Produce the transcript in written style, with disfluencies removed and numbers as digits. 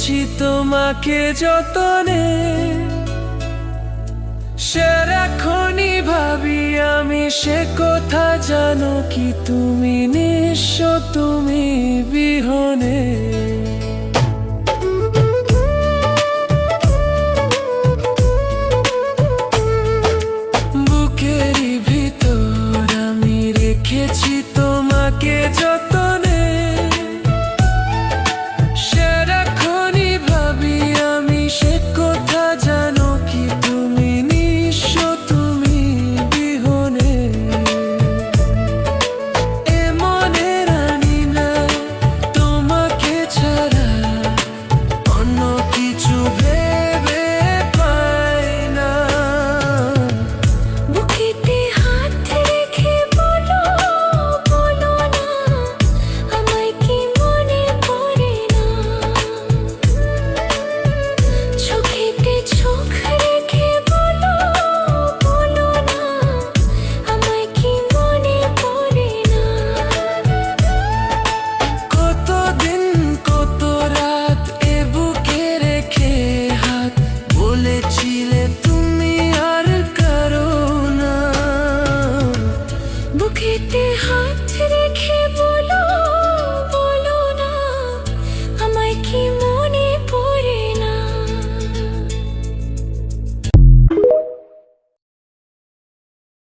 রেখেছি তোমাকে যতনে, সারাক্ষণই ভাবি আমি সে কথা, জানো কি তুমি নিঃস্ব, তুমি বিহনে। বুকেরই ভিতর আমি রেখেছি তোমাকে যতনে, সারাক্ষণই ভাবি আমি সে কথা, জানো কি তুমি নিঃস্ব, তুমি বিহনে। এ মনে রানি না তোমাকে ছাড়া, অন্য কিছু ভেবে পাই না। বুকেতে হাত রেখে বলো, বলো না আমায় কি মনে পড়ে না। চোখেতে চোখ রেখে বলো, বলো না আমায় কি মনে পড়ে না। কতদিন কত রাত এ বুকে রেখে হাত, বলেছিলে তুমি আর কারো না। বুকেতে হাত রেখে